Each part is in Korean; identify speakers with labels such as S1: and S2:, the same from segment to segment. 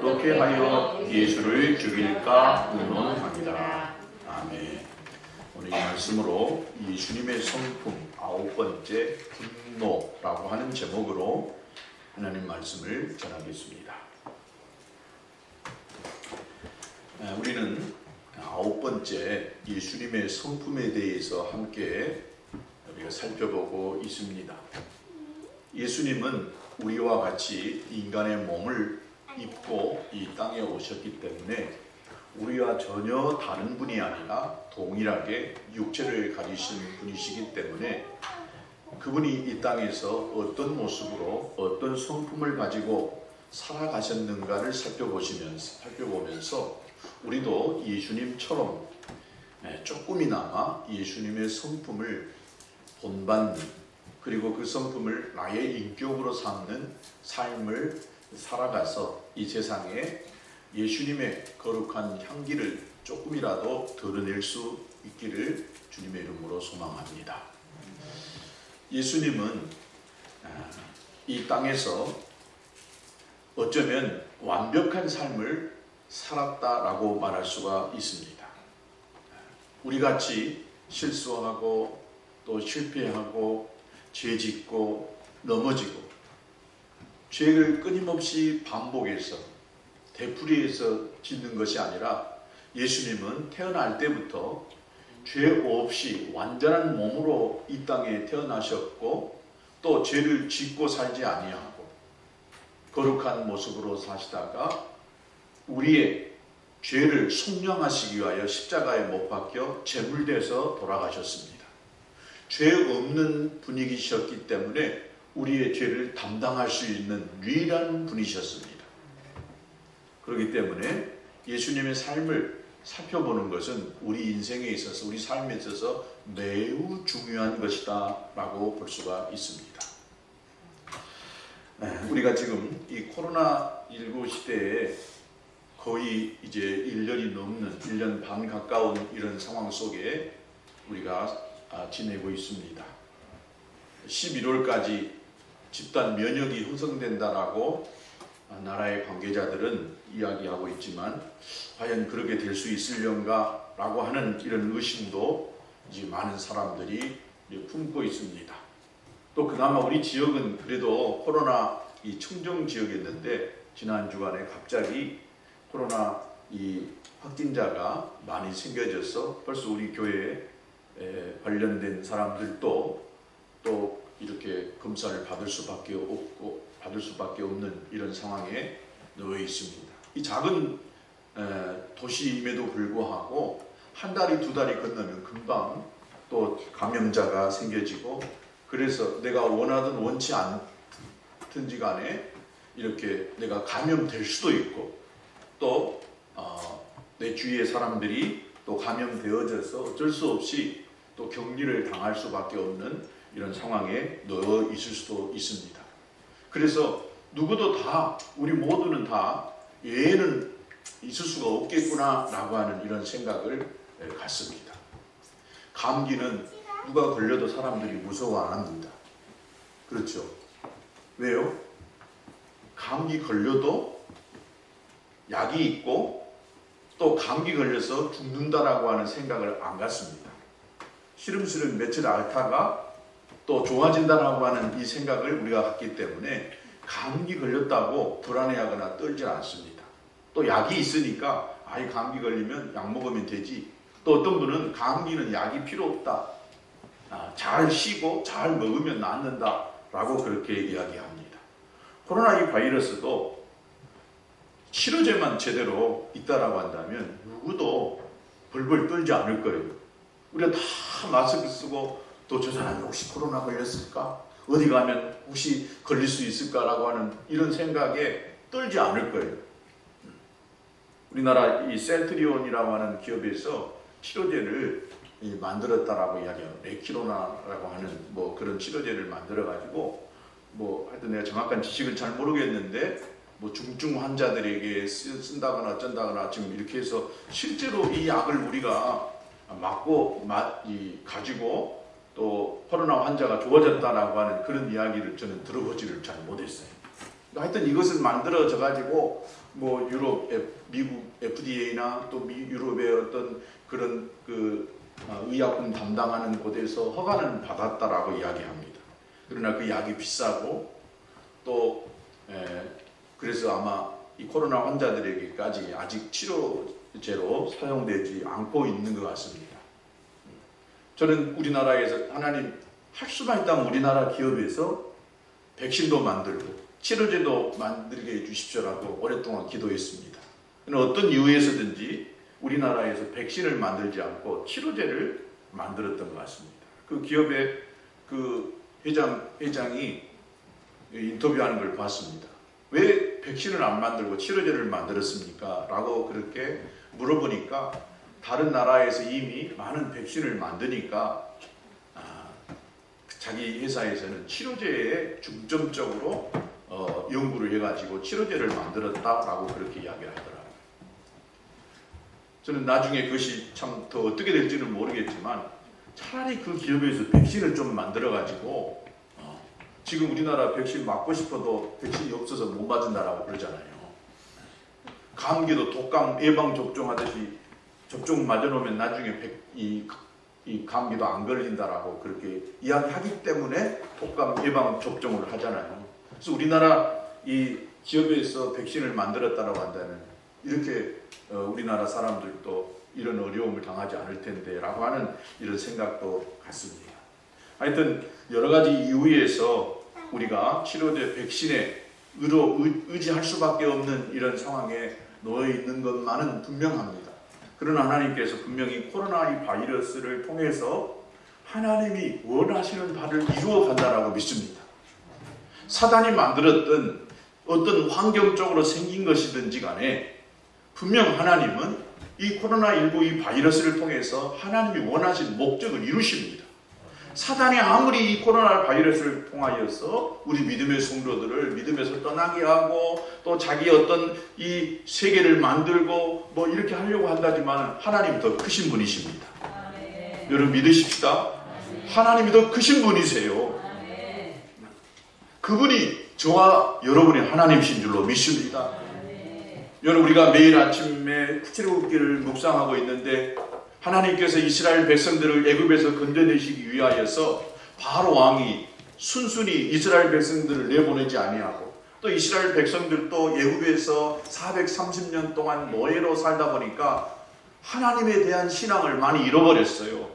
S1: 어떻게 하여 예수를 죽일까 의논합니다. 아멘. 오늘 이 말씀으로 예수님의 성품 9번째 분노라고 하는 제목으로 하나님 말씀을 전하겠습니다. 우리는 9번째 예수님의 성품에 대해서 함께 우리가 살펴보고 있습니다. 예수님은 우리와 같이 인간의 몸을 입고 이 땅에 오셨기 때문에 우리와 전혀 다른 분이 아니라 동일하게 육체를 가지신 분이시기 때문에 그분이 이 땅에서 어떤 모습으로 어떤 성품을 가지고 살아가셨는가를 살펴보면서 우리도 예수님처럼 조금이나마 예수님의 성품을 본받는, 그리고 그 성품을 나의 인격으로 삼는 삶을 살아가서 이 세상에 예수님의 거룩한 향기를 조금이라도 드러낼 수 있기를 주님의 이름으로 소망합니다. 예수님은 이 땅에서 어쩌면 완벽한 삶을 살았다라고 말할 수가 있습니다. 우리같이 실수하고 또 실패하고 죄짓고 넘어지고 죄를 끊임없이 반복해서 되풀이해서 짓는 것이 아니라 예수님은 태어날 때부터 죄 없이 완전한 몸으로 이 땅에 태어나셨고 또 죄를 짓고 살지 아니하고 거룩한 모습으로 사시다가 우리의 죄를 속량하시기 위하여 십자가에 못 박혀 제물돼서 돌아가셨습니다. 죄 없는 분이셨기 때문에 우리의 죄를 담당할 수 있는 유일한 분이셨습니다. 그렇기 때문에 예수님의 삶을 살펴보는 것은 우리 인생에 있어서, 우리 삶에 있어서 매우 중요한 것이다 라고 볼 수가 있습니다. 우리가 지금 이 코로나19 시대에 거의 이제 1년이 넘는 1년 반 가까운 이런 상황 속에 우리가 지내고 있습니다. 11월까지 집단 면역이 형성된다라고 나라의 관계자들은 이야기하고 있지만 과연 그렇게 될 수 있을런가 라고 하는 이런 의심도 이제 많은 사람들이 품고 있습니다. 또 그나마 우리 지역은 그래도 코로나 이 청정 지역이었는데 지난 주간에 갑자기 코로나 이 확진자가 많이 생겨져서 벌써 우리 교회에 관련된 사람들도 또 이렇게 검사를 받을 수밖에 없는 이런 상황에 놓여 있습니다. 이 작은 도시임에도 불구하고 한 달이 두 달이 건너면 금방 또 감염자가 생겨지고, 그래서 내가 원하든 원치 않든지 간에 이렇게 내가 감염될 수도 있고 또 내 주위의 사람들이 또 감염되어져서 어쩔 수 없이 또 격리를 당할 수밖에 없는 이런 상황에 놓여 있을 수도 있습니다. 그래서 누구도 다, 우리 모두는 다 예외는 있을 수가 없겠구나 라고 하는 이런 생각을 갖습니다. 감기는 누가 걸려도 사람들이 무서워 안 합니다. 그렇죠? 왜요? 감기 걸려도 약이 있고 또 감기 걸려서 죽는다라고 하는 생각을 안 갖습니다. 시름시름 며칠 앓다가 또 좋아진다라고 하는 이 생각을 우리가 갖기 때문에 감기 걸렸다고 불안해하거나 떨지 않습니다. 또 약이 있으니까 아이 감기 걸리면 약 먹으면 되지. 또 어떤 분은 감기는 약이 필요 없다. 잘 쉬고 잘 먹으면 낫는다 라고 그렇게 이야기합니다. 코로나 이 바이러스도 치료제만 제대로 있다라고 한다면 누구도 벌벌 떨지 않을 거예요. 우리가 다 마스크 쓰고 또 저 사람이 혹시 코로나 걸렸을까? 어디 가면 혹시 걸릴 수 있을까라고 하는 이런 생각에 떨지 않을 거예요. 우리나라 이 센트리온이라고 하는 기업에서 치료제를 만들었다라고 이야기해요. 레키로나라고 하는 뭐 그런 치료제를 만들어가지고 뭐 하여튼 내가 정확한 지식을 잘 모르겠는데 뭐 중증 환자들에게 쓴다거나 어쩐다거나 지금 이렇게 해서 실제로 이 약을 우리가 맞고 가지고 또 코로나 환자가 좋아졌다라고 하는 그런 이야기를 저는 들어보지를 잘 못했어요. 하여튼 이것을 만들어져 가지고 뭐 유럽, 미국 FDA나 또 유럽의 어떤 그런 의약품 담당하는 곳에서 허가는 받았다라고 이야기합니다. 그러나 그 약이 비싸고 또 그래서 아마 이 코로나 환자들에게까지 아직 치료제로 사용되지 않고 있는 것 같습니다. 저는 우리나라에서 하나님 할 수만 있다면 우리나라 기업에서 백신도 만들고 치료제도 만들게 해주십시오라고 오랫동안 기도했습니다. 어떤 이유에서든지 우리나라에서 백신을 만들지 않고 치료제를 만들었던 것 같습니다. 그 기업의 그 회장이 인터뷰하는 걸 봤습니다. 왜 백신을 안 만들고 치료제를 만들었습니까? 라고 그렇게 물어보니까 다른 나라에서 이미 많은 백신을 만드니까 자기 회사에서는 치료제에 중점적으로 연구를 해가지고 치료제를 만들었다라고 그렇게 이야기를 하더라고요. 저는 나중에 그것이 참 더 어떻게 될지는 모르겠지만 차라리 그 기업에서 백신을 좀 만들어가지고 지금 우리나라 백신 맞고 싶어도 백신이 없어서 못 맞은다라고 그러잖아요. 감기도 독감 예방 접종하듯이 접종 맞아놓으면 나중에 이 감기도 안 걸린다라고 그렇게 이야기하기 때문에 독감 예방 접종을 하잖아요. 그래서 우리나라 이 기업에서 백신을 만들었다라고 한다면 이렇게 우리나라 사람들도 이런 어려움을 당하지 않을 텐데라고 하는 이런 생각도 같습니다. 하여튼 여러 가지 이유에서 우리가 치료제 백신에 의지할 수밖에 없는 이런 상황에 놓여 있는 것만은 분명합니다. 그러나 하나님께서 분명히 코로나 이 바이러스를 통해서 하나님이 원하시는 바를 이루어 간다라고 믿습니다. 사단이 만들었던 어떤 환경적으로 생긴 것이든지 간에 분명 하나님은 이 코로나19 이 바이러스를 통해서 하나님이 원하신 목적을 이루십니다. 사단이 아무리 이 코로나 바이러스를 통하여서 우리 믿음의 성도들을 믿음에서 떠나게 하고 또 자기 어떤 이 세계를 만들고 뭐 이렇게 하려고 한다지만 하나님이 더 크신 분이십니다. 여러분 믿으십시다. 하나님이 더 크신 분이세요. 그분이 저와 여러분의 하나님이신 줄로 믿습니다. 여러분 우리가 매일 아침에 출애굽기를 묵상하고 있는데 하나님께서 이스라엘 백성들을 애굽에서 건져내시기 위하여서 바로 왕이 순순히 이스라엘 백성들을 내보내지 아니하고 또 이스라엘 백성들도 애굽에서 430년 동안 노예로 살다 보니까 하나님에 대한 신앙을 많이 잃어버렸어요.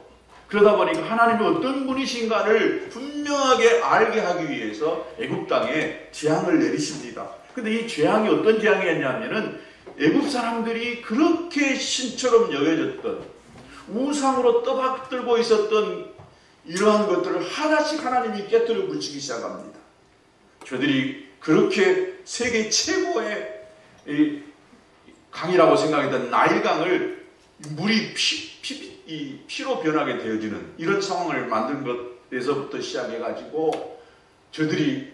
S1: 그러다 보니까 하나님이 어떤 분이신가를 분명하게 알게 하기 위해서 애굽 땅에 재앙을 내리십니다. 근데 이 재앙이 어떤 재앙이었냐면은 애굽 사람들이 그렇게 신처럼 여겨졌던 우상으로 떠받들고 있었던 이러한 것들을 하나씩 하나님이 깨뜨려 붙이기 시작합니다. 저들이 그렇게 세계 최고의 강이라고 생각했던 나일강을 물이 피로 변하게 되어지는 이런 상황을 만든 것에서부터 시작해가지고 저들이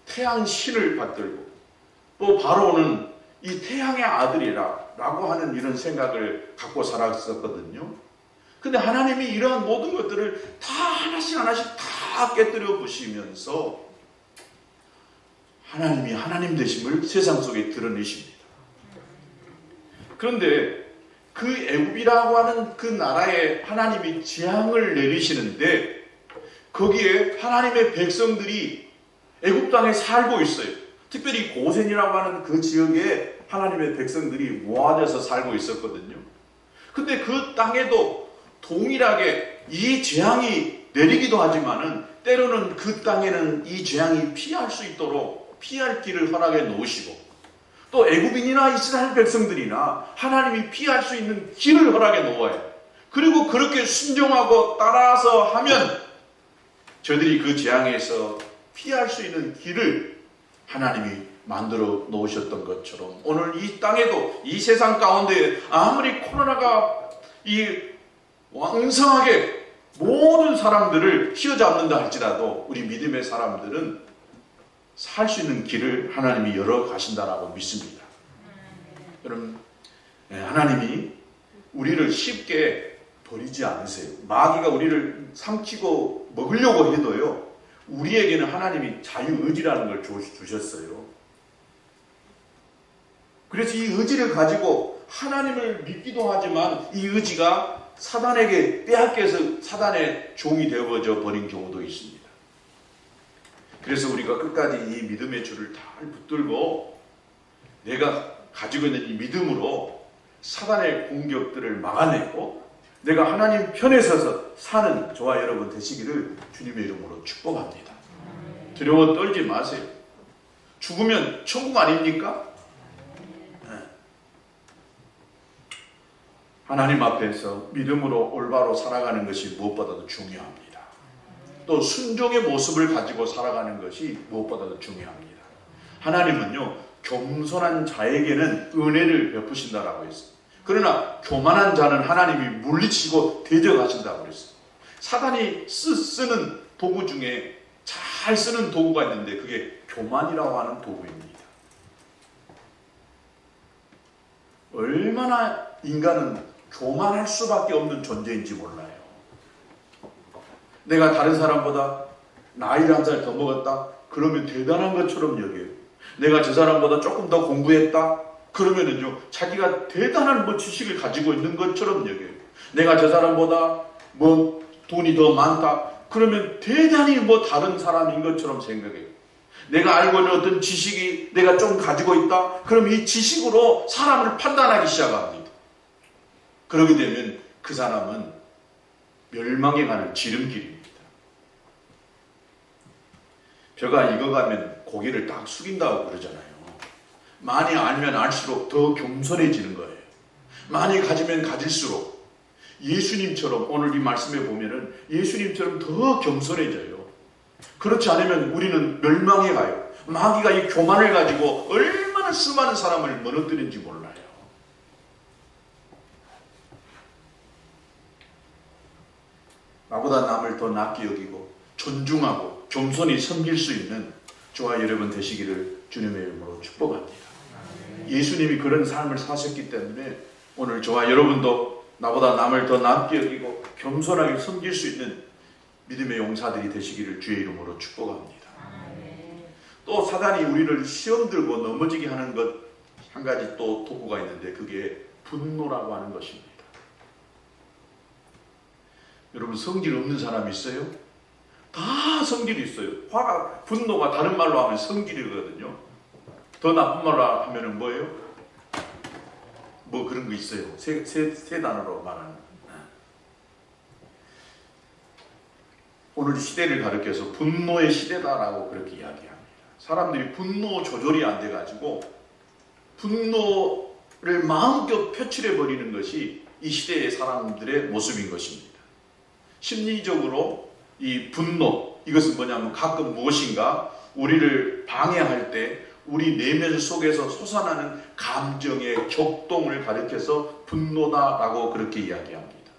S1: 태양 신을 받들고 또 바로는 이 태양의 아들이라고 하는 이런 생각을 갖고 살았었거든요. 근데 하나님이 이러한 모든 것들을 다 하나씩 다 깨뜨려 부시면서 하나님이 하나님 되심을 세상 속에 드러내십니다. 그런데 그 애굽이라고 하는 그 나라에 하나님이 재앙을 내리시는데 거기에 하나님의 백성들이 애굽 땅에 살고 있어요. 특별히 고센이라고 하는 그 지역에 하나님의 백성들이 모아져서 살고 있었거든요. 근데 그 땅에도 동일하게 이 재앙이 내리기도 하지만은 때로는 그 땅에는 이 재앙이 피할 수 있도록 피할 길을 허락해 놓으시고 또 애굽인이나 이스라엘 백성들이나 하나님이 피할 수 있는 길을 허락해 놓아요. 그리고 그렇게 순종하고 따라서 하면 저들이 그 재앙에서 피할 수 있는 길을 하나님이 만들어 놓으셨던 것처럼 오늘 이 땅에도 이 세상 가운데 아무리 코로나가 왕성하게 모든 사람들을 휘어잡는다 할지라도 우리 믿음의 사람들은 살 수 있는 길을 하나님이 열어 가신다라고 믿습니다. 여러분 하나님이 우리를 쉽게 버리지 않으세요. 마귀가 우리를 삼키고 먹으려고 해도요 우리에게는 하나님이 자유의지라는 걸 주셨어요. 그래서 이 의지를 가지고 하나님을 믿기도 하지만 이 의지가 사단에게 빼앗겨서 사단의 종이 되어져 버린 경우도 있습니다. 그래서 우리가 끝까지 이 믿음의 줄을 잘 붙들고 내가 가지고 있는 이 믿음으로 사단의 공격들을 막아내고 내가 하나님 편에 서서 사는 저와 여러분 되시기를 주님의 이름으로 축복합니다. 두려워 떨지 마세요. 죽으면 천국 아닙니까? 하나님 앞에서 믿음으로 올바로 살아가는 것이 무엇보다도 중요합니다. 또 순종의 모습을 가지고 살아가는 것이 무엇보다도 중요합니다. 하나님은요, 겸손한 자에게는 은혜를 베푸신다라고 했어요. 그러나 교만한 자는 하나님이 물리치고 대적하신다고 그랬어요. 사단이 쓰는 도구 중에 잘 쓰는 도구가 있는데 그게 교만이라고 하는 도구입니다. 얼마나 인간은 교만할 수밖에 없는 존재인지 몰라요. 내가 다른 사람보다 나이를 한 살 더 먹었다? 그러면 대단한 것처럼 여겨요. 내가 저 사람보다 조금 더 공부했다? 그러면은요, 자기가 대단한 지식을 가지고 있는 것처럼 여겨요. 내가 저 사람보다 돈이 더 많다? 그러면 대단히 다른 사람인 것처럼 생각해요. 내가 알고 있는 어떤 지식이 내가 좀 가지고 있다? 그럼 이 지식으로 사람을 판단하기 시작합니다. 그러게 되면 그 사람은 멸망에 가는 지름길입니다. 벼가 익어가면 고개를 딱 숙인다고 그러잖아요. 많이 알면 알수록 더 겸손해지는 거예요. 많이 가지면 가질수록 예수님처럼 오늘 이 말씀에 보면은 예수님처럼 더 겸손해져요. 그렇지 않으면 우리는 멸망에 가요. 마귀가 이 교만을 가지고 얼마나 수많은 사람을 무너뜨린지 몰라요. 나보다 남을 더 낮게 여기고 존중하고 겸손히 섬길 수 있는 저와 여러분 되시기를 주님의 이름으로 축복합니다. 예수님이 그런 삶을 사셨기 때문에 오늘 저와 여러분도 나보다 남을 더 낮게 여기고 겸손하게 섬길 수 있는 믿음의 용사들이 되시기를 주의 이름으로 축복합니다. 또 사단이 우리를 시험 들고 넘어지게 하는 것 한 가지 또 도구가 있는데 그게 분노라고 하는 것입니다. 여러분 성질 없는 사람이 있어요? 다 성질이 있어요. 분노가 다른 말로 하면 성질이거든요. 더 나쁜 말로 하면 뭐예요? 그런 거 있어요. 세 단어로 말하는. 오늘 시대를 가리켜서 분노의 시대다라고 그렇게 이야기합니다. 사람들이 분노 조절이 안 돼가지고 분노를 마음껏 표출해버리는 것이 이 시대의 사람들의 모습인 것입니다. 심리적으로 이 분노, 이것은 뭐냐면 가끔 무엇인가 우리를 방해할 때 우리 내면 속에서 솟아나는 감정의 격동을 가리켜서 분노다라고 그렇게 이야기합니다.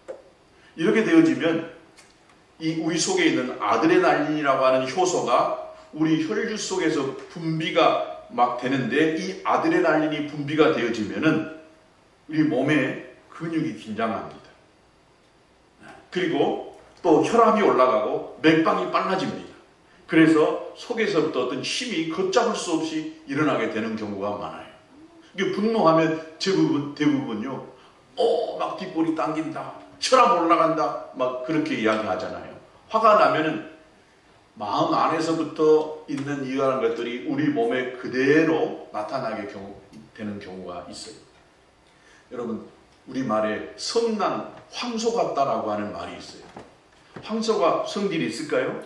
S1: 이렇게 되어지면 이 우리 속에 있는 아드레날린이라고 하는 효소가 우리 혈류 속에서 분비가 막 되는데 이 아드레날린이 분비가 되어지면은 우리 몸의 근육이 긴장합니다. 그리고 또 혈압이 올라가고 맥박이 빨라집니다. 그래서 속에서부터 어떤 힘이 걷잡을 수 없이 일어나게 되는 경우가 많아요. 이게 분노하면 대부분요, 막 뒷골이 당긴다, 혈압 올라간다, 막 그렇게 이야기하잖아요. 화가 나면은 마음 안에서부터 있는 이러한 것들이 우리 몸에 그대로 나타나게 되는 경우가 있어요. 여러분, 우리말에 성난 황소 같다라고 하는 말이 있어요. 황소가 성질이 있을까요?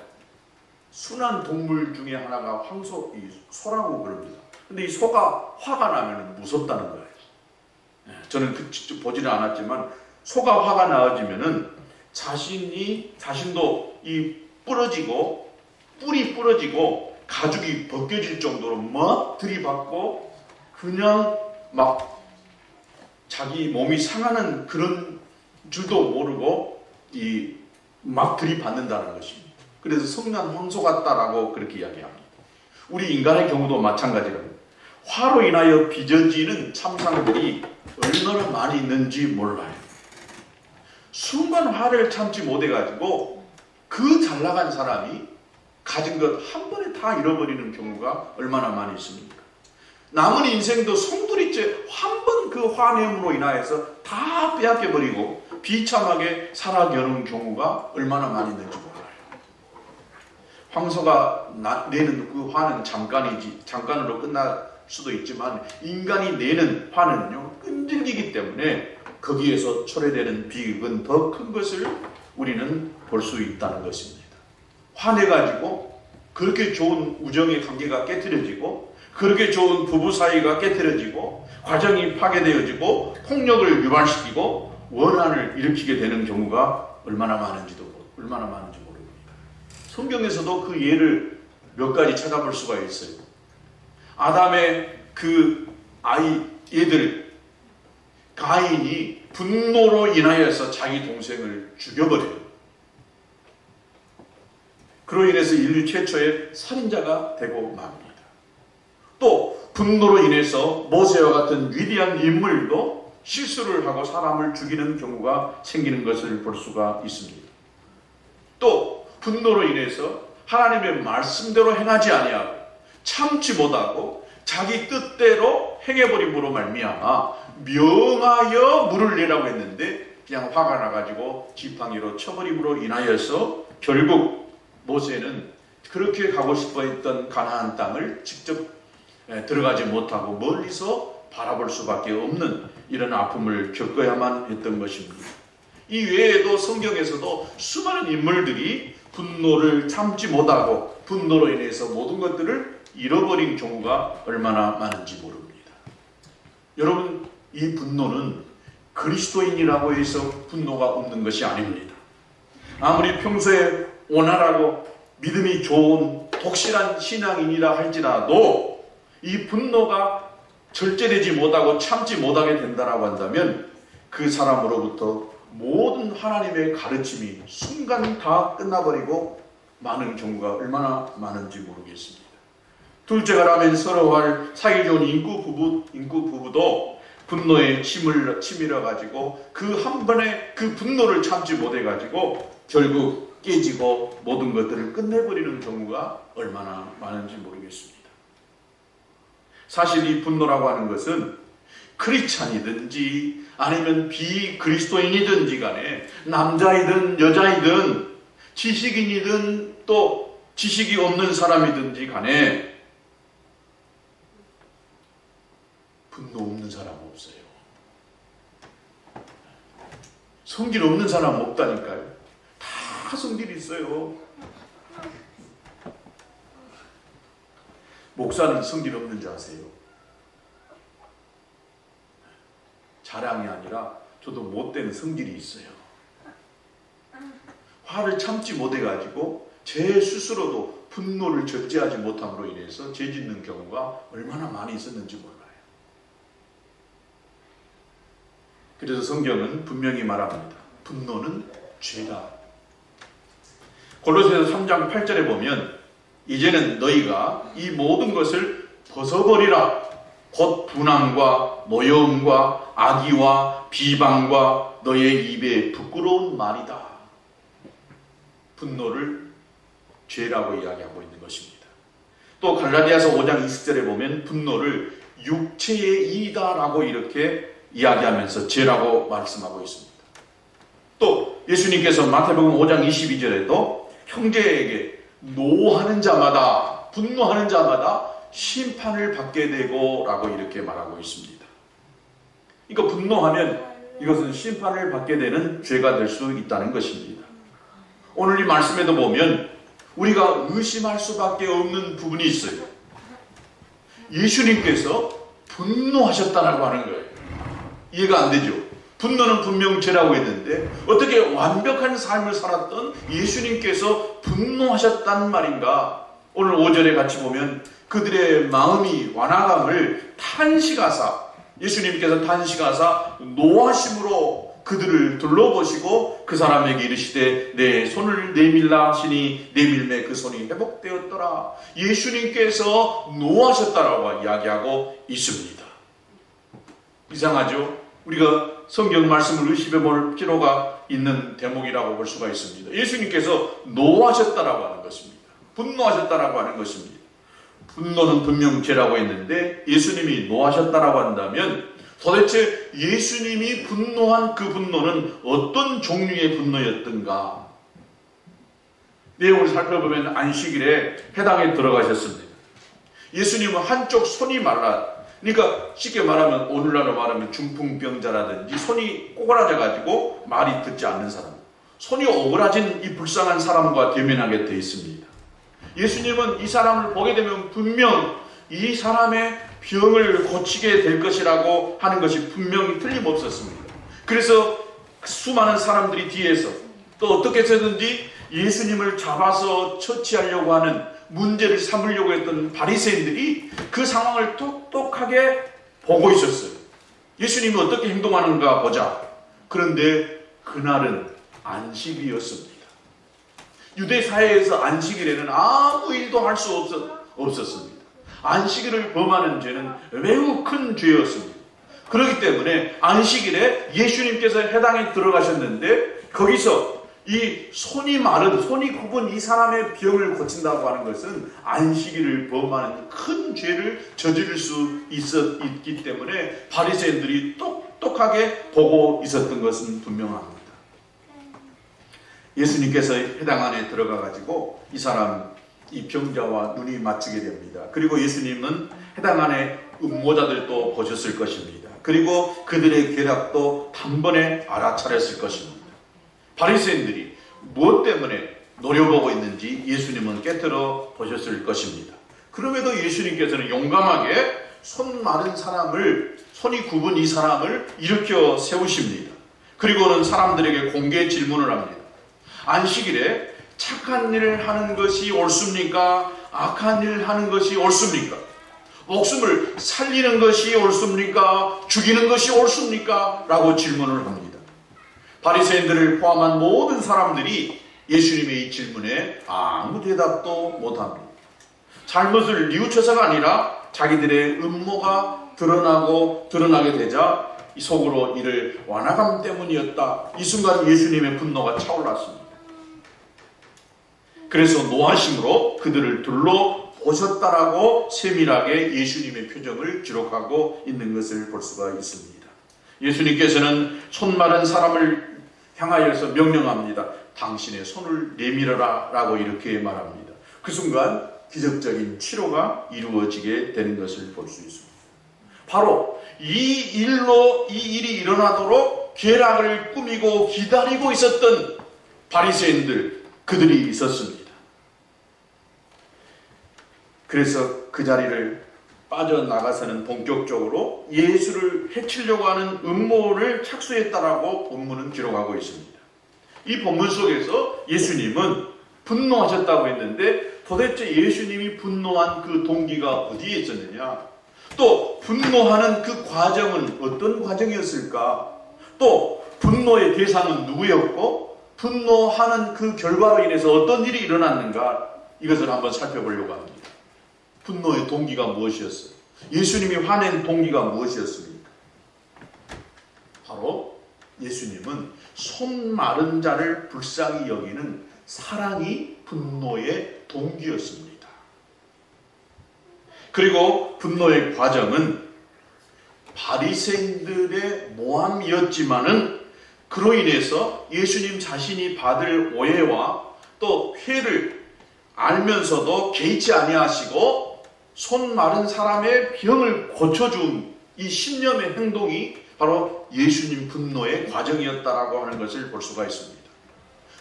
S1: 순한 동물 중에 하나가 소라고 그럽니다. 근데 이 소가 화가 나면 무섭다는 거예요. 저는 직접 보지는 않았지만 소가 화가 나어지면은 자신도 뿔이 부러지고 가죽이 벗겨질 정도로 막 들이받고 그냥 막 자기 몸이 상하는 그런 줄도 모르고 막 들이받는다는 것입니다. 그래서 성난 황소 같다라고 그렇게 이야기합니다. 우리 인간의 경우도 마찬가지입니다. 화로 인하여 빚어지는 참상들이 얼마나 많이 있는지 몰라요. 순간 화를 참지 못해가지고 그 잘나간 사람이 가진 것 한 번에 다 잃어버리는 경우가 얼마나 많이 있습니까? 남은 인생도 송두리째 한 번 그 화냄으로 인하여서 다 빼앗겨버리고 비참하게 살아가는 경우가 얼마나 많이 있는지 몰라요. 황소가 내는 그 화는 잠깐으로 끝날 수도 있지만 인간이 내는 화는요, 끈질기기 때문에 거기에서 초래되는 비극은 더 큰 것을 우리는 볼 수 있다는 것입니다. 화내가지고 그렇게 좋은 우정의 관계가 깨트려지고, 그렇게 좋은 부부 사이가 깨트려지고, 가정이 파괴되어지고, 폭력을 유발시키고 원한을 일으키게 되는 경우가 얼마나 많은지 모릅니다. 성경에서도 그 예를 몇 가지 찾아볼 수가 있어요. 아담의 그 얘들, 가인이 분노로 인하여서 자기 동생을 죽여버려요. 그로 인해서 인류 최초의 살인자가 되고 맙니다. 또 분노로 인해서 모세와 같은 위대한 인물도 실수를 하고 사람을 죽이는 경우가 생기는 것을 볼 수가 있습니다. 또 분노로 인해서 하나님의 말씀대로 행하지 아니하고 참지 못하고 자기 뜻대로 행해버림으로 말미암아 명하여 물을 내라고 했는데 그냥 화가 나가지고 지팡이로 쳐버림으로 인하여서 결국 모세는 그렇게 가고 싶어 했던 가나안 땅을 직접 들어가지 못하고 멀리서 바라볼 수밖에 없는 이런 아픔을 겪어야만 했던 것입니다. 이 외에도 성경에서도 수많은 인물들이 분노를 참지 못하고 분노로 인해서 모든 것들을 잃어버린 경우가 얼마나 많은지 모릅니다. 여러분, 이 분노는 그리스도인이라고 해서 분노가 없는 것이 아닙니다. 아무리 평소에 온화하고 믿음이 좋은 독실한 신앙인이라 할지라도 이 분노가 절제되지 못하고 참지 못하게 된다라고 한다면 그 사람으로부터 모든 하나님의 가르침이 순간 다 끝나버리고 많은 경우가 얼마나 많은지 모르겠습니다. 둘째가 라면 서러워할 사이 좋은 인구 부부도 분노에 치밀어 가지고 그 한 번에 그 분노를 참지 못해 가지고 결국 깨지고 모든 것들을 끝내버리는 경우가 얼마나 많은지 모르겠습니다. 사실 이 분노라고 하는 것은 크리스찬이든지 아니면 비그리스도인이든지 간에 남자이든 여자이든 지식인이든 또 지식이 없는 사람이든지 간에 분노 없는 사람 없어요. 성질 없는 사람 없다니까요. 다 성질이 있어요. 목사는 성질 없는 줄 아세요? 자랑이 아니라 저도 못된 성질이 있어요. 화를 참지 못해가지고 제 스스로도 분노를 절제하지 못함으로 인해서 죄짓는 경우가 얼마나 많이 있었는지 몰라요. 그래서 성경은 분명히 말합니다. 분노는 죄다. 골로새서 3장 8절에 보면 이제는 너희가 이 모든 것을 벗어버리라. 곧 분함과 노여움과 악의와 비방과 너의 입에 부끄러운 말이다. 분노를 죄라고 이야기하고 있는 것입니다. 또 갈라디아서 5장 20절에 보면 분노를 육체의 이다라고 이렇게 이야기하면서 죄라고 말씀하고 있습니다. 또 예수님께서 마태복음 5장 22절에도 형제에게 노하는 자마다 분노하는 자마다 심판을 받게 되고 라고 이렇게 말하고 있습니다. 그러니까 분노하면 이것은 심판을 받게 되는 죄가 될 수 있다는 것입니다. 오늘 이 말씀에도 보면 우리가 의심할 수밖에 없는 부분이 있어요. 예수님께서 분노하셨다라고 하는 거예요. 이해가 안 되죠? 분노는 분명 죄라고 했는데 어떻게 완벽한 삶을 살았던 예수님께서 분노하셨단 말인가? 오늘 5절에 같이 보면 그들의 마음이 완화감을 탄식하사, 예수님께서 탄식하사 노하심으로 그들을 둘러보시고 그 사람에게 이르시되 내 손을 내밀라 하시니 내밀매 그 손이 회복되었더라. 예수님께서 노하셨다라고 이야기하고 있습니다. 이상하죠? 우리가 성경 말씀을 의심해 볼 필요가 있는 대목이라고 볼 수가 있습니다. 예수님께서 노하셨다라고 하는 것입니다. 분노하셨다라고 하는 것입니다. 분노는 분명 죄라고 했는데 예수님이 노하셨다라고 한다면 도대체 예수님이 분노한 그 분노는 어떤 종류의 분노였던가? 내용을 살펴보면 안식일에 해당에 들어가셨습니다. 예수님은 한쪽 손이 말라, 그러니까 쉽게 말하면 오늘날로 말하면 중풍병자라든지 손이 꼬그라져가지고 말이 듣지 않는 사람, 손이 오그라진 이 불쌍한 사람과 대면하게 되어 있습니다. 예수님은 이 사람을 보게 되면 분명 이 사람의 병을 고치게 될 것이라고 하는 것이 분명히 틀림없었습니다. 그래서 수많은 사람들이 뒤에서 또 어떻게 해서든지 예수님을 잡아서 처치하려고 하는, 문제를 삼으려고 했던 바리새인들이 그 상황을 똑똑하게 보고 있었어요. 예수님이 어떻게 행동하는가 보자. 그런데 그날은 안식일이었습니다. 유대 사회에서 안식일에는 아무 일도 할 수 없었습니다. 안식일을 범하는 죄는 매우 큰 죄였습니다. 그렇기 때문에 안식일에 예수님께서 해당에 들어가셨는데 거기서 이 손이 마른, 손이 굽은 이 사람의 병을 고친다고 하는 것은 안식일을 범하는 큰 죄를 저지를 수 있기 때문에 바리새인들이 똑똑하게 보고 있었던 것은 분명합니다. 예수님께서 해당 안에 들어가 가지고 이 사람, 이 병자와 눈이 맞추게 됩니다. 그리고 예수님은 해당 안에 음모자들도 보셨을 것입니다. 그리고 그들의 괴락도 단번에 알아차렸을 것입니다. 바리새인들이 무엇 때문에 노려보고 있는지 예수님은 깨트려 보셨을 것입니다. 그럼에도 예수님께서는 용감하게 손 마른 사람을, 손이 굽은 이 사람을 일으켜 세우십니다. 그리고는 사람들에게 공개 질문을 합니다. 안식일에 착한 일을 하는 것이 옳습니까? 악한 일을 하는 것이 옳습니까? 목숨을 살리는 것이 옳습니까? 죽이는 것이 옳습니까? 라고 질문을 합니다. 바리새인들을 포함한 모든 사람들이 예수님의 이 질문에 아무 대답도 못합니다. 잘못을 뉘우쳐서가 아니라 자기들의 음모가 드러나게 되자 속으로 이를 완악함 때문이었다. 이 순간 예수님의 분노가 차올랐습니다. 그래서 노하심으로 그들을 둘러보셨다라고 세밀하게 예수님의 표정을 기록하고 있는 것을 볼 수가 있습니다. 예수님께서는 손 마른 사람을 향하여서 명령합니다. 당신의 손을 내밀어라 라고 이렇게 말합니다. 그 순간 기적적인 치료가 이루어지게 되는 것을 볼 수 있습니다. 바로 이 일이 일어나도록 계략을 꾸미고 기다리고 있었던 바리새인들, 그들이 있었습니다. 그래서 그 자리를 빠져나가서는 본격적으로 예수를 해치려고 하는 음모를 착수했다라고 본문은 기록하고 있습니다. 이 본문 속에서 예수님은 분노하셨다고 했는데 도대체 예수님이 분노한 그 동기가 어디에 있었느냐? 또 분노하는 그 과정은 어떤 과정이었을까? 또 분노의 대상은 누구였고 분노하는 그 결과로 인해서 어떤 일이 일어났는가? 이것을 한번 살펴보려고 합니다. 분노의 동기가 무엇이었어요? 예수님이 화낸 동기가 무엇이었습니까? 바로 예수님은 손 마른 자를 불쌍히 여기는 사랑이 분노의 동기였습니다. 그리고 분노의 과정은 바리새인들의 모함이었지만은 그로 인해서 예수님 자신이 받을 오해와 또 회를 알면서도 개의치 아니하시고 손 마른 사람의 병을 고쳐준 이 신념의 행동이 바로 예수님 분노의 과정이었다라고 하는 것을 볼 수가 있습니다.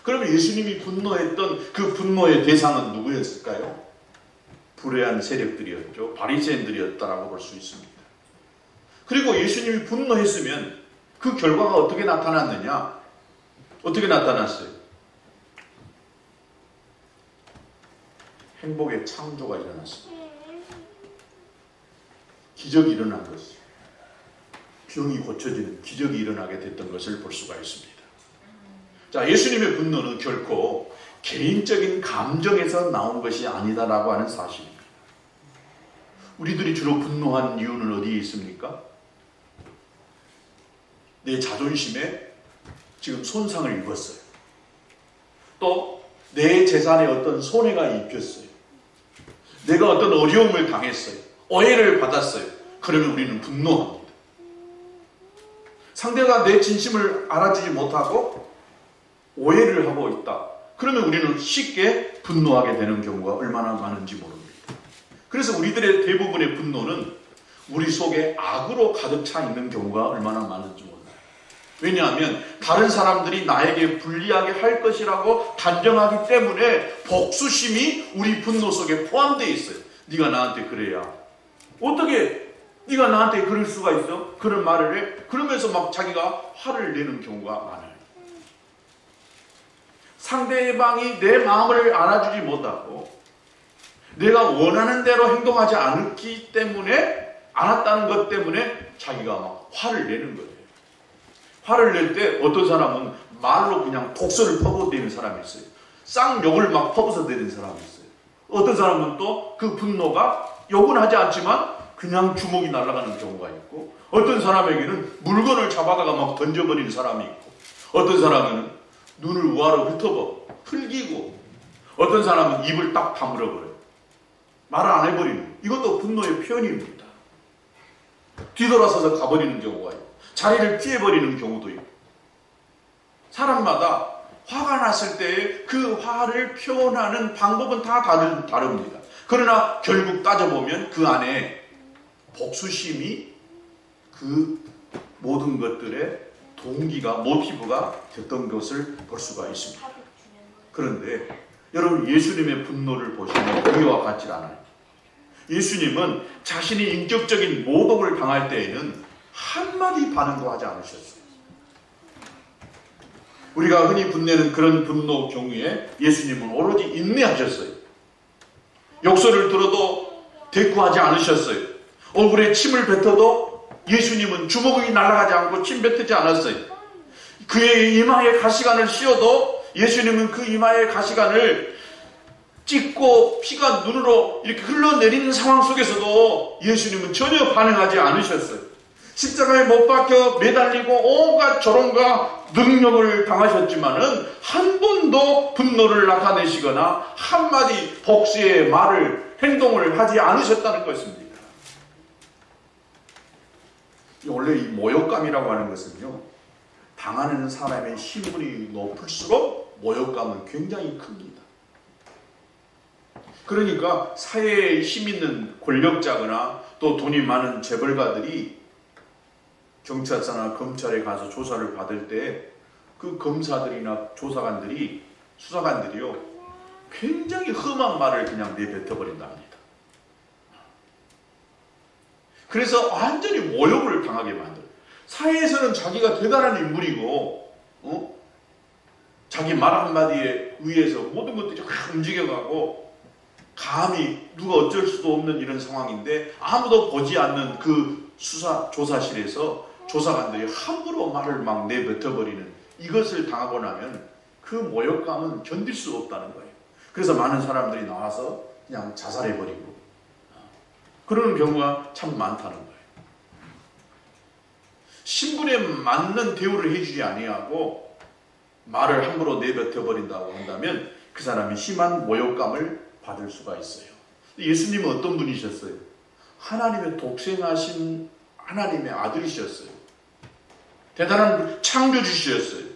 S1: 그러면 예수님이 분노했던 그 분노의 대상은 누구였을까요? 불의한 세력들이었죠. 바리새인들이었다라고 볼 수 있습니다. 그리고 예수님이 분노했으면 그 결과가 어떻게 나타났느냐? 어떻게 나타났어요? 행복의 창조가 일어났습니다. 기적이 일어난 것이죠. 병이 고쳐지는 기적이 일어나게 됐던 것을 볼 수가 있습니다. 자, 예수님의 분노는 결코 개인적인 감정에서 나온 것이 아니다라고 하는 사실입니다. 우리들이 주로 분노한 이유는 어디에 있습니까? 내 자존심에 지금 손상을 입었어요. 또 내 재산에 어떤 손해가 입혔어요. 내가 어떤 어려움을 당했어요. 오해를 받았어요. 그러면 우리는 분노합니다. 상대가 내 진심을 알아주지 못하고 오해를 하고 있다. 그러면 우리는 쉽게 분노하게 되는 경우가 얼마나 많은지 모릅니다. 그래서 우리들의 대부분의 분노는 우리 속에 악으로 가득 차 있는 경우가 얼마나 많은지 몰라요. 왜냐하면 다른 사람들이 나에게 불리하게 할 것이라고 단정하기 때문에 복수심이 우리 분노 속에 포함되어 있어요. 네가 나한테 그래야. 어떻게 네가 나한테 그럴 수가 있어? 그런 말을 해? 그러면서 막 자기가 화를 내는 경우가 많아요. 상대방이 내 마음을 알아주지 못하고 내가 원하는 대로 행동하지 않았다는 것 때문에 자기가 막 화를 내는 거예요. 화를 낼 때 어떤 사람은 말로 그냥 독소를 퍼부어대는 사람이 있어요. 쌍욕을 막 퍼부어대는 사람이 있어요. 어떤 사람은 또 그 분노가 욕은 하지 않지만 그냥 주먹이 날아가는 경우가 있고, 어떤 사람에게는 물건을 잡아다가 막 던져버리는 사람이 있고, 어떤 사람은 눈을 우아로 훑어버 흘기고, 어떤 사람은 입을 딱 다물어버려요. 말을 안 해버리는, 이것도 분노의 표현입니다. 뒤돌아서서 가버리는 경우가 있고, 자리를 피해버리는 경우도 있고, 사람마다 화가 났을 때 그 화를 표현하는 방법은 다 다릅니다. 그러나 결국 따져보면 그 안에 복수심이 그 모든 것들의 동기가, 모티브가 됐던 것을 볼 수가 있습니다. 그런데 여러분, 예수님의 분노를 보시면 우리와 같지 않아요. 예수님은 자신이 인격적인 모독을 당할 때에는 한마디 반응도 하지 않으셨어요. 우리가 흔히 분내는 그런 분노 경우에 예수님은 오로지 인내하셨어요. 욕설을 들어도 대꾸하지 않으셨어요. 얼굴에 침을 뱉어도 예수님은 주먹이 날아가지 않고 침 뱉지 않았어요. 그의 이마에 가시관을 씌워도 예수님은 그 이마에 가시관을 찍고 피가 눈으로 이렇게 흘러내리는 상황 속에서도 예수님은 전혀 반응하지 않으셨어요. 십자가에 못 박혀 매달리고 온갖 조롱과 능력을 당하셨지만은 한 번도 분노를 나타내시거나 한마디 복수의 말을, 행동을 하지 않으셨다는 것입니다. 원래 이 모욕감이라고 하는 것은요, 당하는 사람의 신분이 높을수록 모욕감은 굉장히 큽니다. 그러니까 사회에 힘 있는 권력자거나 또 돈이 많은 재벌가들이 경찰서나 검찰에 가서 조사를 받을 때 그 검사들이나 조사관들이, 수사관들이요, 굉장히 험한 말을 그냥 내뱉어버린다 합니다. 그래서 완전히 모욕을 당하게 만들어요. 사회에서는 자기가 대단한 인물이고, 자기 말 한마디에 의해서 모든 것들이 확 움직여가고, 감히 누가 어쩔 수도 없는 이런 상황인데 아무도 보지 않는 그 조사실에서 조사관들이 함부로 말을 막 내뱉어버리는 이것을 당하고 나면 그 모욕감은 견딜 수 없다는 거예요. 그래서 많은 사람들이 나와서 그냥 자살해버리고 그러는 경우가 참 많다는 거예요. 신분에 맞는 대우를 해주지 아니하고 말을 함부로 내뱉어버린다고 한다면 그 사람이 심한 모욕감을 받을 수가 있어요. 예수님은 어떤 분이셨어요? 하나님의 독생하신 하나님의 아들이셨어요. 대단한 창조주셨어요.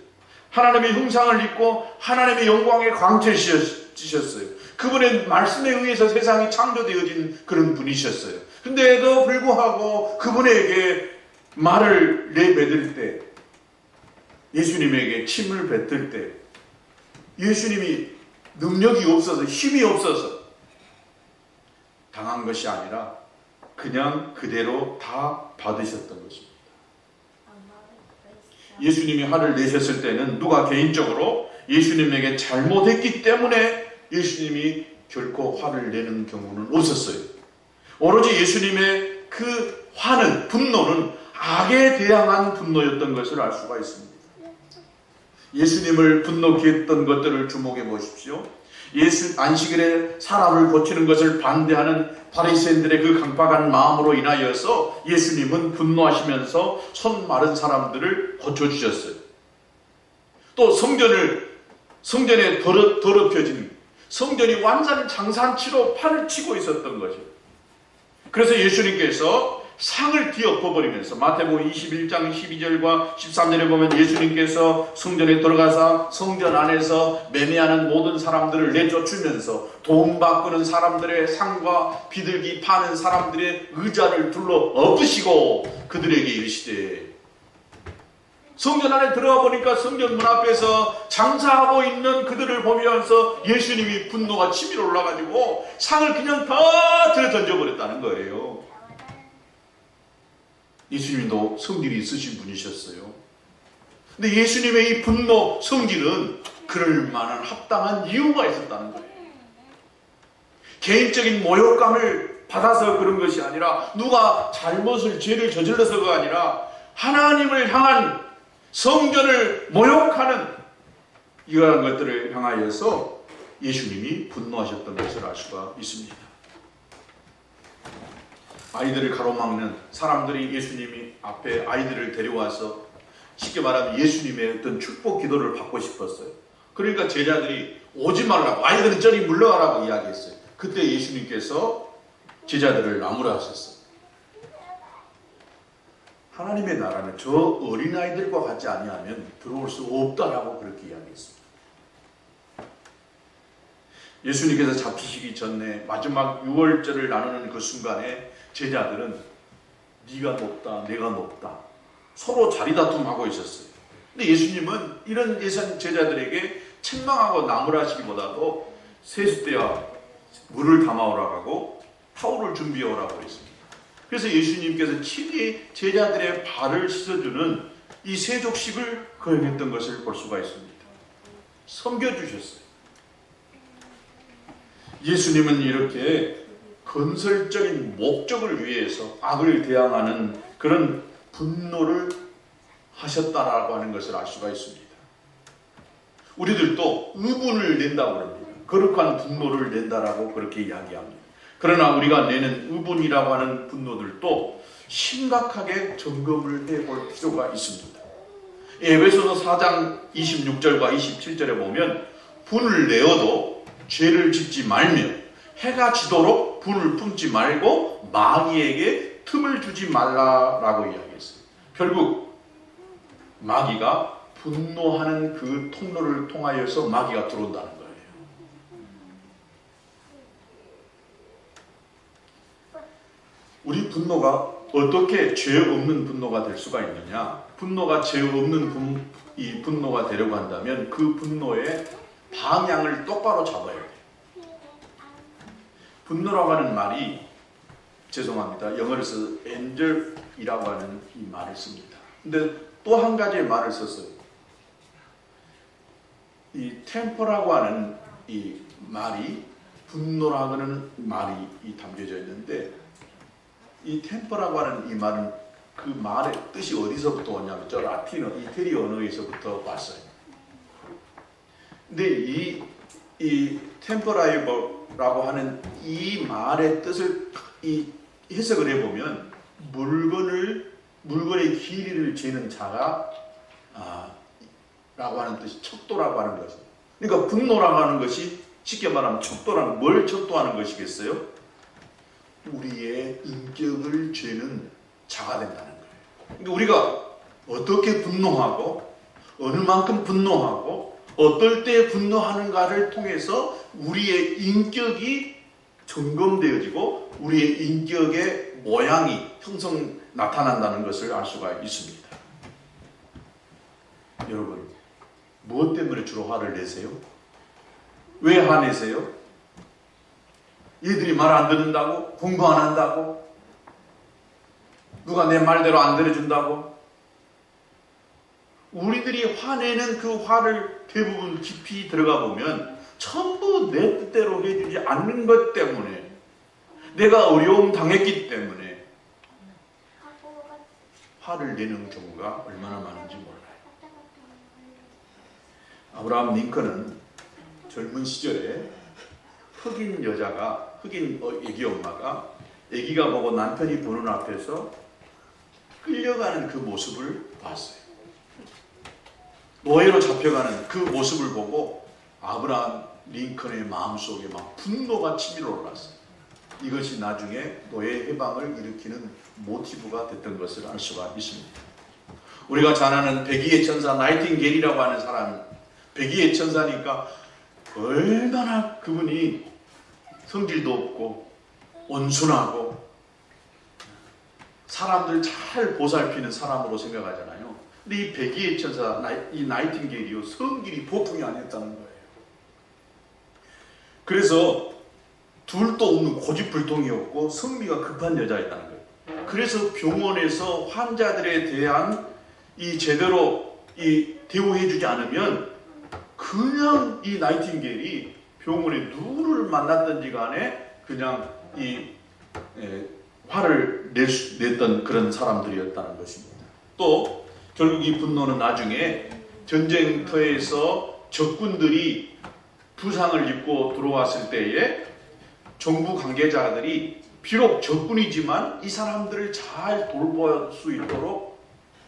S1: 하나님의 형상을 입고 하나님의 영광의 광채시셨어요. 그분의 말씀에 의해서 세상이 창조되어진 그런 분이셨어요. 근데도 불구하고 그분에게 말을 내뱉을 때, 예수님에게 침을 뱉을 때 예수님이 능력이 없어서, 힘이 없어서 당한 것이 아니라 그냥 그대로 다 받으셨던 것입니다. 예수님이 화를 내셨을 때는 누가 개인적으로 예수님에게 잘못했기 때문에 예수님이 결코 화를 내는 경우는 없었어요. 오로지 예수님의 그 화는, 분노는 악에 대항한 분노였던 것을 알 수가 있습니다. 예수님을 분노케 했던 것들을 주목해 보십시오. 안식일에 사람을 고치는 것을 반대하는 바리새인들의 그 강박한 마음으로 인하여서 예수님은 분노하시면서 손 마른 사람들을 고쳐주셨어요. 또 성전에 더럽혀진 성전이 완전 장산치로 판을 치고 있었던 거죠. 그래서 예수님께서 상을 뒤엎어버리면서 마태복음 21장 12절과 13절에 보면 예수님께서 성전에 들어가서 성전 안에서 매매하는 모든 사람들을 내쫓으면서 돈 바꾸는 사람들의 상과 비둘기 파는 사람들의 의자를 둘러 엎으시고 그들에게 이르시되, 성전 안에 들어가 보니까 성전 문 앞에서 장사하고 있는 그들을 보면서 예수님이 분노가 치밀어 올라가지고 상을 그냥 다 들어 던져버렸다는 거예요. 예수님도 성질이 있으신 분이셨어요. 근데 예수님의 이 분노, 성질은 그럴 만한 합당한 이유가 있었다는 거예요. 개인적인 모욕감을 받아서 그런 것이 아니라, 누가 잘못을, 죄를 저질러서가 아니라 하나님을 향한 성전을 모욕하는 이러한 것들을 향하여서 예수님이 분노하셨던 것을 알 수가 있습니다. 아이들을 가로막는 사람들이 예수님이 앞에 아이들을 데려와서 쉽게 말하면 예수님의 어떤 축복 기도를 받고 싶었어요. 그러니까 제자들이 오지 말라고, 아이들은 저리 물러가라고 이야기했어요. 그때 예수님께서 제자들을 나무라하셨어요. 하나님의 나라는 저 어린아이들과 같지 아니하면 들어올 수 없다라고 그렇게 이야기했습니다. 예수님께서 잡히시기 전에 마지막 유월절을 나누는 그 순간에 제자들은 네가 높다, 내가 높다, 서로 자리다툼하고 있었어요. 근데 예수님은 이런 예산 제자들에게 책망하고 나무라시기보다도 세숫대와 물을 담아오라고 하고 타올을 준비해오라고 했습니다. 그래서 예수님께서 친히 제자들의 발을 씻어주는 이 세족식을 거행했던 것을 볼 수가 있습니다. 섬겨주셨어요. 예수님은 이렇게 건설적인 목적을 위해서 악을 대항하는 그런 분노를 하셨다라고 하는 것을 알 수가 있습니다. 우리들도 의분을 낸다고 합니다. 거룩한 분노를 낸다라고 그렇게 이야기합니다. 그러나 우리가 내는 의분이라고 하는 분노들도 심각하게 점검을 해볼 필요가 있습니다. 에베소서 4장 26절과 27절에 보면 분을 내어도 죄를 짓지 말며 해가 지도록 분을 품지 말고 마귀에게 틈을 주지 말라라고 이야기했어요. 결국 마귀가 분노하는 그 통로를 통하여서 마귀가 들어온다는 거예요. 우리 분노가 어떻게 죄 없는 분노가 될 수가 있느냐? 분노가 죄 없는 이 분노가 되려고 한다면 그 분노의 방향을 똑바로 잡아야 돼요. 분노라고 하는 말이, 죄송합니다, 영어로서 anger이라고 하는 이 말을 씁니다. 근데 또 한 가지의 말을 썼어요. 이 temper라고 하는 이 말이, 분노라고 하는 말이 담겨져 있는데, 이 temper라고 하는 이 말은 그 말의 뜻이 어디서부터 왔냐면 저 라틴어, 이태리 언어에서부터 왔어요. 근데 이 temperable라고 하는 이 말의 뜻을 해석을 해보면 물건의 길이를 재는 자가 라고 하는 뜻이 척도라고 하는 거죠. 그러니까 분노라고 하는 것이 쉽게 말하면 척도라는, 뭘 척도하는 것이겠어요? 우리의 인격을 죄는 자가 된다는 거예요. 그러니까 우리가 어떻게 분노하고 어느 만큼 분노하고 어떨 때 분노하는가를 통해서 우리의 인격이 점검되어지고 우리의 인격의 모양이 나타난다는 것을 알 수가 있습니다. 여러분, 무엇 때문에 주로 화를 내세요? 왜 화내세요? 얘들이 말 안 듣는다고? 공부 안 한다고? 누가 내 말대로 안 들어준다고? 우리들이 화내는 그 화를 대부분 깊이 들어가 보면 전부 내 뜻대로 해주지 않는 것 때문에, 내가 어려움 당했기 때문에 화를 내는 경우가 얼마나 많은지 몰라요. 아브라함 링컨은 젊은 시절에 흑인 여자가, 흑인 애기 엄마가 애기가 보고 남편이 보는 앞에서 끌려가는 그 모습을 봤어요. 노예로 잡혀가는 그 모습을 보고 아브라함 링컨의 마음속에 막 분노가 치밀어 올랐어요. 이것이 나중에 노예 해방을 일으키는 모티브가 됐던 것을 알 수가 있습니다. 우리가 잘 아는 백의의 천사 나이팅게일이라고 하는 사람, 백의의 천사니까 얼마나 그분이 성질도 없고 온순하고 사람들 잘 보살피는 사람으로 생각하잖아요. 근데 이 백의의 천사, 이 나이팅게일이요, 성질이 보통이 아니었다는 거예요. 그래서 둘도 없는 고집불통이었고 성미가 급한 여자였다는 거예요. 그래서 병원에서 환자들에 대한 이 제대로 이 대우해주지 않으면 그냥 이 나이팅게일이 병원에 누구를 만났든지 간에 그냥 화를 냈던 그런 사람들이었다는 것입니다. 또 결국 이 분노는 나중에 전쟁터에서 적군들이 부상을 입고 들어왔을 때에 정부 관계자들이 비록 적군이지만 이 사람들을 잘 돌볼 수 있도록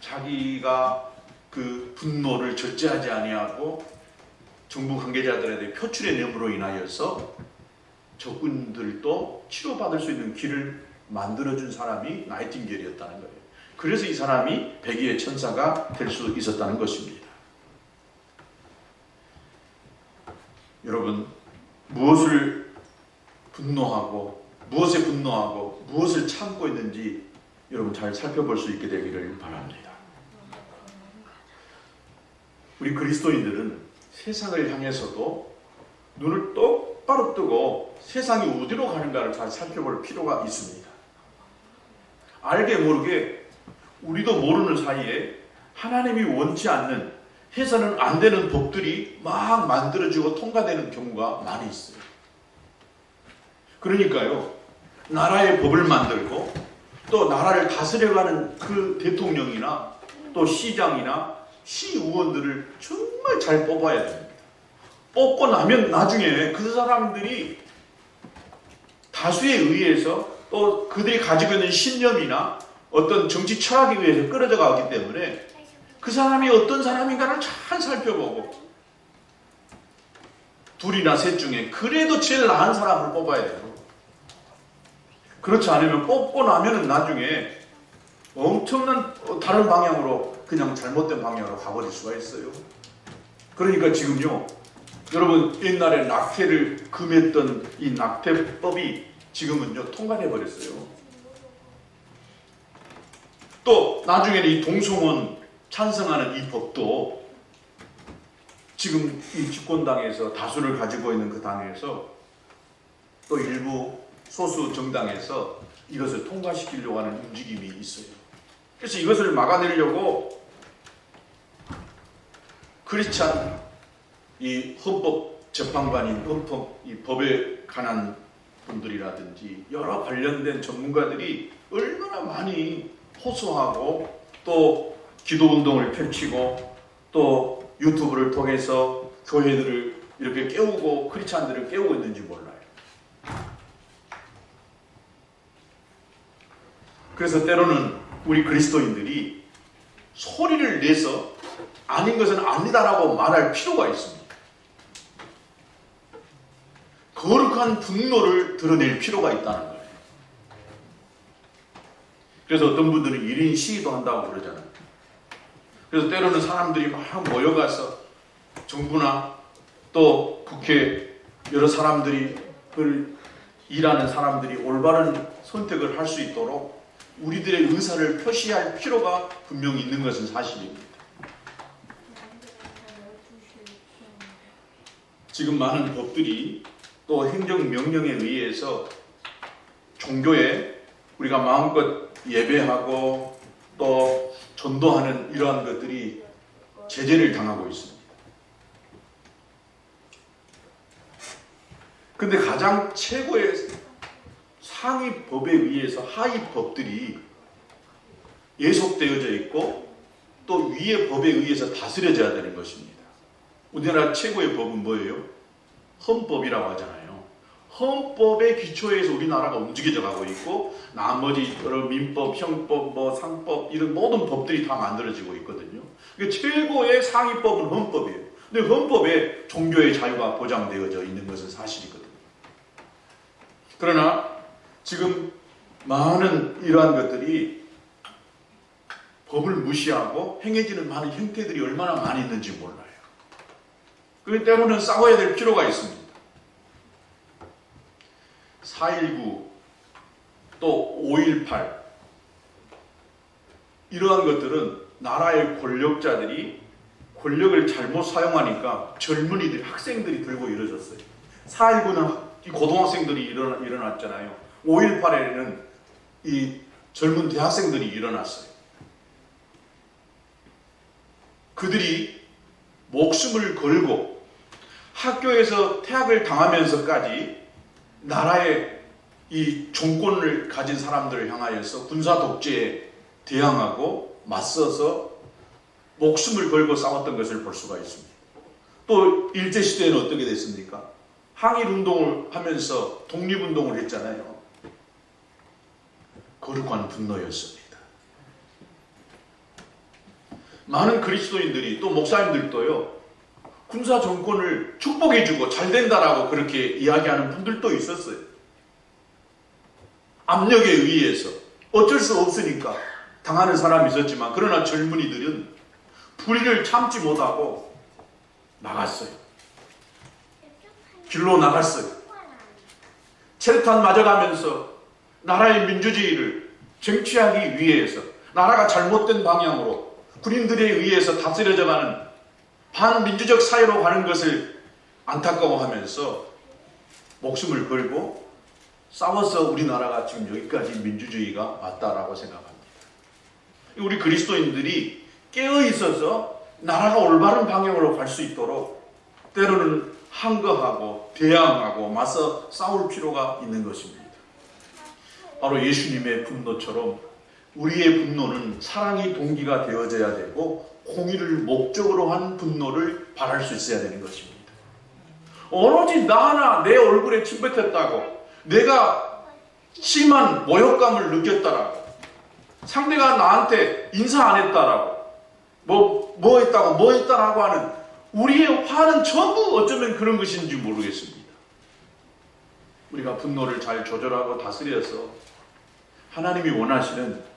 S1: 자기가 그 분노를 절제하지 아니하고 정부 관계자들에 대해 표출의 념으로 인하여서 적군들도 치료받을 수 있는 길을 만들어준 사람이 나이팅게일이었다는 거예요. 그래서 이 사람이 백의의 천사가 될 수 있었다는 것입니다. 여러분, 무엇에 분노하고 무엇을 참고 있는지 여러분 잘 살펴볼 수 있게 되기를 바랍니다. 우리 그리스도인들은 세상을 향해서도 눈을 똑바로 뜨고 세상이 어디로 가는가를 잘 살펴볼 필요가 있습니다. 알게 모르게 우리도 모르는 사이에 하나님이 원치 않는, 해서는 안 되는 법들이 막 만들어지고 통과되는 경우가 많이 있어요. 그러니까요, 나라의 법을 만들고 또 나라를 다스려가는 그 대통령이나 또 시장이나 시의원들을 정말 잘 뽑아야 됩니다. 뽑고 나면 나중에 그 사람들이 다수에 의해서 또 그들이 가지고 있는 신념이나 어떤 정치 철학에 의해서 끌어져 가기 때문에 그 사람이 어떤 사람인가를 잘 살펴보고 둘이나 셋 중에 그래도 제일 나은 사람을 뽑아야 돼요. 그렇지 않으면 뽑고 나면은 나중에 엄청난 다른 방향으로, 그냥 잘못된 방향으로 가버릴 수가 있어요. 그러니까 지금요, 여러분 옛날에 낙태를 금했던 이 낙태법이 지금은요 통과돼 버렸어요. 또 나중에는 이 동성혼 찬성하는 이 법도 지금 이 집권당에서 다수를 가지고 있는 그 당에서 또 일부 소수 정당에서 이것을 통과시키려고 하는 움직임이 있어요. 그래서 이것을 막아내려고 크리스찬 이 헌법 재판관인 이 법에 관한 분들이라든지 여러 관련된 전문가들이 얼마나 많이 호소하고 또 기도운동을 펼치고 또 유튜브를 통해서 교회들을 이렇게 깨우고 크리스찬들을 깨우고 있는지 몰라요. 그래서 때로는 우리 그리스도인들이 소리를 내서 아닌 것은 아니다라고 말할 필요가 있습니다. 거룩한 분노를 드러낼 필요가 있다는 거예요. 그래서 어떤 분들은 1인 시위도 한다고 그러잖아요. 그래서 때로는 사람들이 막 모여가서 정부나 또 국회 여러 사람들이 일하는 사람들이 올바른 선택을 할 수 있도록 우리들의 의사를 표시할 필요가 분명히 있는 것은 사실입니다. 지금 많은 법들이 또 행정명령에 의해서 종교에 우리가 마음껏 예배하고 또 전도하는 이러한 것들이 제재를 당하고 있습니다. 근데 가장 최고의 상위 법에 의해서 하위 법들이 예속되어져 있고 또 위의 법에 의해서 다스려져야 되는 것입니다. 우리나라 최고의 법은 뭐예요? 헌법이라고 하잖아요. 헌법의 기초에서 우리나라가 움직여져 가고 있고 나머지 여러 민법, 형법, 상법 이런 모든 법들이 다 만들어지고 있거든요. 그러니까 최고의 상위법은 헌법이에요. 근데 헌법에 종교의 자유가 보장되어져 있는 것은 사실이거든요. 그러나 지금 많은 이러한 것들이 법을 무시하고 행해지는 많은 형태들이 얼마나 많이 있는지 몰라요. 그렇기 때문에 싸워야 될 필요가 있습니다. 4.19 또 5.18 이러한 것들은 나라의 권력자들이 권력을 잘못 사용하니까 젊은이들, 학생들이 들고 일어졌어요. 4.19는 고등학생들이 일어났잖아요. 5.18에는 이 젊은 대학생들이 일어났어요. 그들이 목숨을 걸고 학교에서 퇴학을 당하면서까지 나라의 이 정권을 가진 사람들을 향하여서 군사 독재에 대항하고 맞서서 목숨을 걸고 싸웠던 것을 볼 수가 있습니다. 또 일제시대에는 어떻게 됐습니까? 항일운동을 하면서 독립운동을 했잖아요. 거룩한 분노였습니다. 많은 그리스도인들이 또 목사님들도요, 군사 정권을 축복해주고 잘 된다라고 그렇게 이야기하는 분들도 있었어요. 압력에 의해서 어쩔 수 없으니까 당하는 사람이 있었지만, 그러나 젊은이들은 불의를 참지 못하고 나갔어요. 길로 나갔어요. 체류탄 맞아가면서 나라의 민주주의를 쟁취하기 위해서 나라가 잘못된 방향으로 군인들에 의해서 다스려져가는 반민주적 사회로 가는 것을 안타까워하면서 목숨을 걸고 싸워서 우리나라가 지금 여기까지 민주주의가 왔다라고 생각합니다. 우리 그리스도인들이 깨어 있어서 나라가 올바른 방향으로 갈 수 있도록 때로는 항거하고 대항하고 맞서 싸울 필요가 있는 것입니다. 바로 예수님의 분노처럼 우리의 분노는 사랑이 동기가 되어져야 되고 공의를 목적으로 한 분노를 바랄 수 있어야 되는 것입니다. 오로지 나 하나 내 얼굴에 침 뱉었다고, 내가 심한 모욕감을 느꼈다라고, 상대가 나한테 인사 안 했다라고, 뭐 했다라고 하는 우리의 화는 전부 어쩌면 그런 것인지 모르겠습니다. 우리가 분노를 잘 조절하고 다스려서 하나님이 원하시는